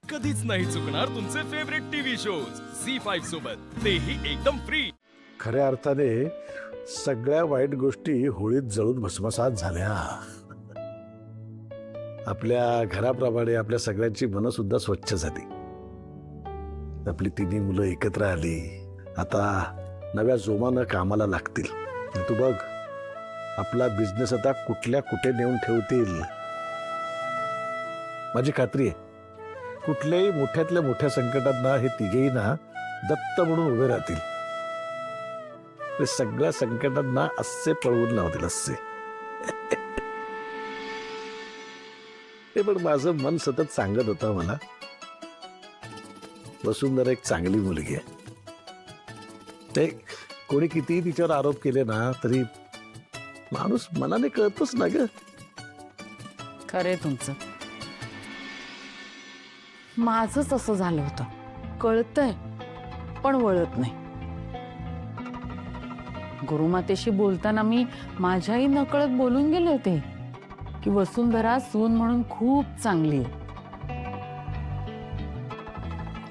कधीच नाही चुकणार तुमचे फेवरेट टीव्ही शोज झी5 सोबत, तेही एकदम फ्री. खऱ्या अर्थाने सगळ्या वाईट गोष्टी होळीत जळून भस्मसात झाल्या. आपल्या घराप्रमाणे आपल्या सगळ्यांची मनं सुद्धा स्वच्छ झाली. आपली तिन्ही मुलं एकत्र आली, आता नव्या जोमानं कामाला लागतील. आणि तू बघ, आपला बिझनेस आता कुठल्या कुठे नेऊन ठेवतील. माझी खात्री आहे, कुठल्याही मोठ्यातल्या मोठ्या संकटांना हे तिघेही ना दत्त म्हणून उभे राहतील. ते सगळ्या संकटांना असे पळवून लावतील, असे. ते पण माझं मन सतत सांगत होतं मला, वसुंधरा एक चांगली मुलगी आहे. ते कोणी कितीही तिच्यावर आरोप केले ना तरी माणूस मनाने कळतोच ना ग. खरे तुमचं. माझंच असं झालं होतं, कळतंय पण वळत नाही. गुरुमातेशी बोलताना मी माझ्याही नकळत बोलून गेले होते की वसुंधरा सून म्हणून खूप चांगली आहे.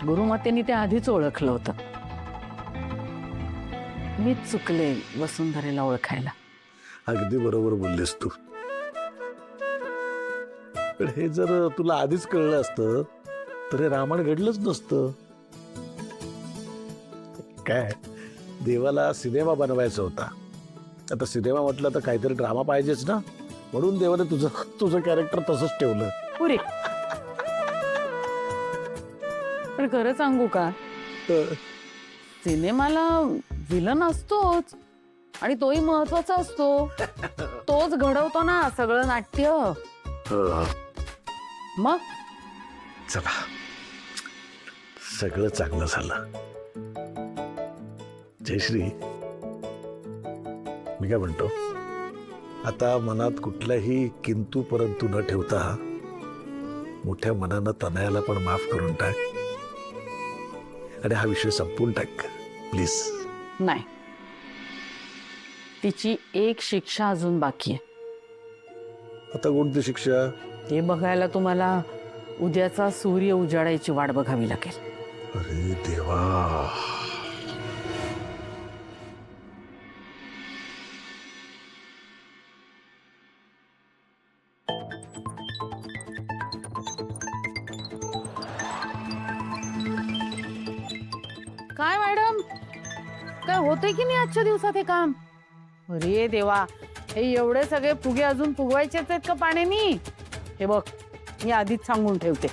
गुरुमातेनी ते आधीच ओळखलं होतं. मीच चुकले वसुंधरेला ओळखायला. अगदी बरोबर बोललीस तू. पण हे जर तुला आधीच कळलं असतं तर हे रामायण घडलंच नसतं. काय, देवाला सिनेमा बनवायचा होता. आता सिनेमा म्हटलं तर काहीतरी ड्रामा पाहिजेच ना, म्हणून देवाने तुझं कॅरेक्टर तसंच ठेवलं. पुरे. पण खरं सांगू का, सिनेमाला विलन असतोच आणि तोही महत्वाचा असतो. तोच घडवतो ना सगळं नाट्य. मग चला, सगळं चांगलं झालं. जयश्री, मी काय म्हणतो, आता मनात कुठलाही किंतु परंतु न ठेवता मोठ्या मनानं तनयाला पण माफ करून टाक आणि हा विषय संपून टाक प्लीज. नाही, तिची एक शिक्षा अजून बाकी आहे. आता कोणती शिक्षा? ते बघायला तुम्हाला उद्याचा सूर्य उजाडायची वाट बघावी लागेल. अरे देवा. काय मॅडम, काय होतंय की नाही आजच्या दिवसात हे काम? अरे देवा, हे एवढे सगळे फुगे अजून फुगवायचेच आहेत का पाण्यानी? हे बघ, मी आधीच सांगून ठेवते,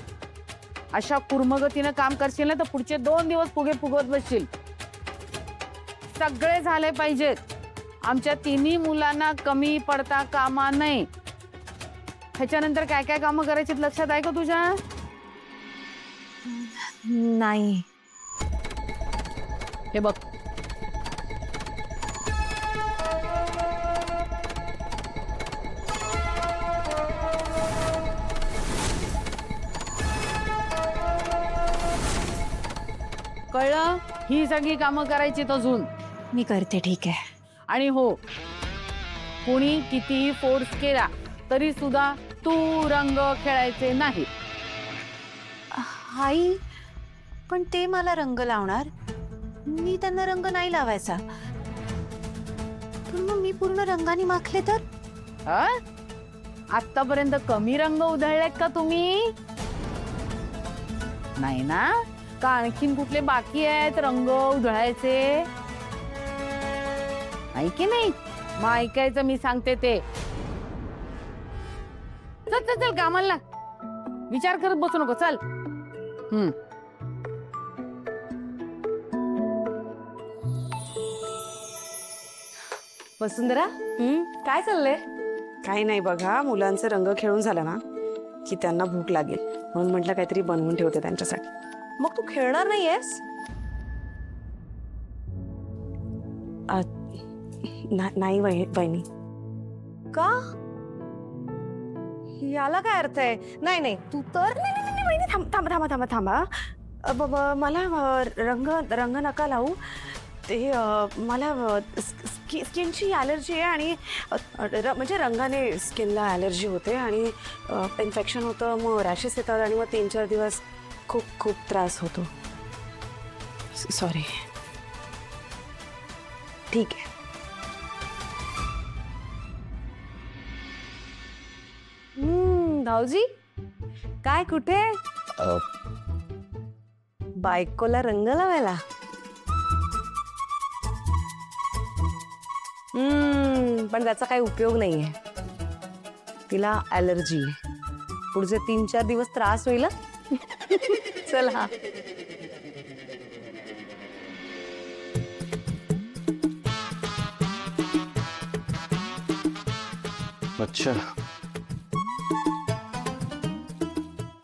अशा कुर्मगतीनं काम करशील ना तर पुढचे 2 दिवस फुगे फुगवत बसशील. सगळे झाले पाहिजेत. आमच्या तिन्ही मुलांना कमी पडता कामा नाही. ह्याच्यानंतर काय काय कामं करायची लक्षात आहे का तुझ्या? नाही. हे बघ, कळलं? ही सगळी कामं करायची अजून. मी करते, ठीक आहे. आणि हो, कोणी कितीही फोर्स केला तरी सुद्धा तू रंग खेळायचे नाही. आई, पण ते मला रंग लावणार, मी त्यांना रंग नाही लावायचा. तर मग मी पूर्ण रंगाने माखले तर? आतापर्यंत कमी रंग उधळलेत का तुम्ही? नाही ना? का आणखीन कुठले बाकी आहेत रंग उधळायचे? ऐकी नाही, मग ऐकायचं मी सांगते ते. चल चल चल, कामाला लाग. विचार करत बसू नको, चल. वसुंधरा, काय चाललंय? काही नाही बघा, मुलांचे रंग खेळून झालं ना की त्यांना भूक लागेल, म्हणून म्हटलं काहीतरी बनवून ठेवते त्यांच्यासाठी. मग तू खेळणार नाहीयेस? नाही वहिनी. का? याला काय अर्थ आहे? नाही नाही, तू तर नाही वहिनी, थांबा. मला रंग नका लावू. ते मला स्किनची ॲलर्जी आहे आणि म्हणजे रंगाने स्किनला ॲलर्जी होते आणि इन्फेक्शन होतं, मग रॅशेस येतात आणि मग 3-4 दिवस खूप खूप त्रास होतो. सॉरी. ठीक आहे. भाऊजी काय कुठे? बायकोला रंग लावायला. पण त्याचा काही उपयोग नाहीये. तिला ॲलर्जी आहे. पुढचे 3-4 दिवस त्रास होईल. चला. अच्छा,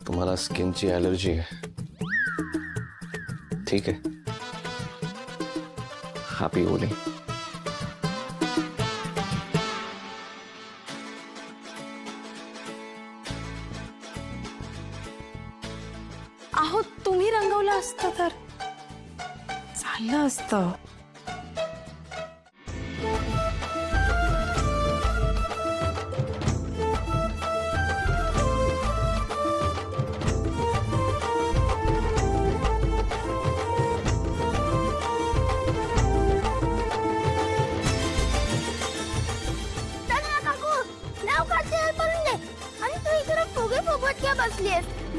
तुम्हाला स्किनची ॲलर्जी आहे. ठीक आहे. Happy Holy. अहो तुम्ही रंगवलं असतं तर झालं असतं.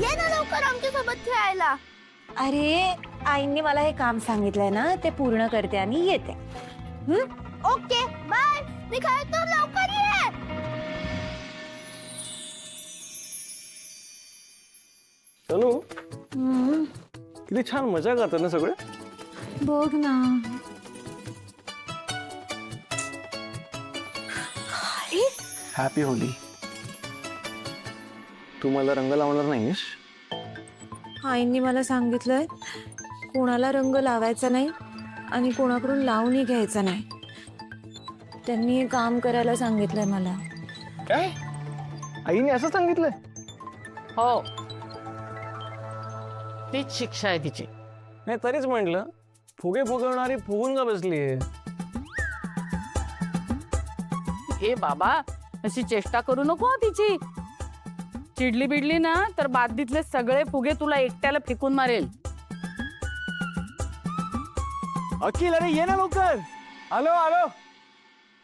ये ना लवकर आमच्या सोबत खेळायला. अरे आईने मला हे काम सांगितलंय ना, ते पूर्ण करते आणि येते. Okay bye. निघाय तर लवकर ये. तनु, किती छान मजा करतात ना सगळे. बघ ना. Happy Holy. तू मला रंग लावणार नाहीस? आईंनी मला सांगितलंय कोणाला रंग लावायचा नाही आणि कोणाकडून लावूनही घ्यायचा नाही. त्यांनी हे काम करायला सांगितलंय मला. काय? आईने असं सांगितलंय? हो, तीच शिक्षा आहे तिची. नाही तरीच म्हटलं, फुगे फुगवणारी फुगून का बसलीये? ए बाबा, अशी चेष्टा करू नको हं तिची. चिडली बिडली ना तर बादलीतले सगळे फुगे तुला एकट्याला फेकून मारेल. अखिल, अरे ये ना लवकर. आलो आलो.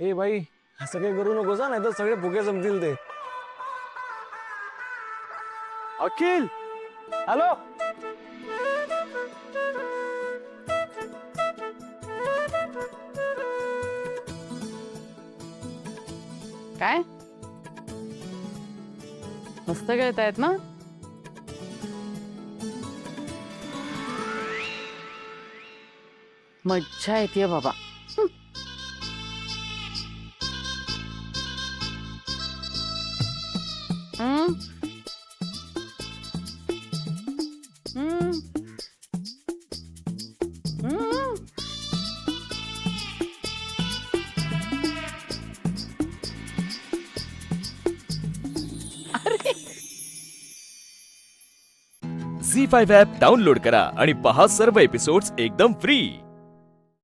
ए बाई, असं काही करू नकोस नाही तर सगळे फुगे जमतील ते. अखिल, आलो. काय मस्त खेळतायत ना. मज्जा येते बाबा. हम्म. हम्म. हम्म. झी5 ॲप डाउनलोड करा आणि पहा सर्व एपिसोड्स एकदम फ्री.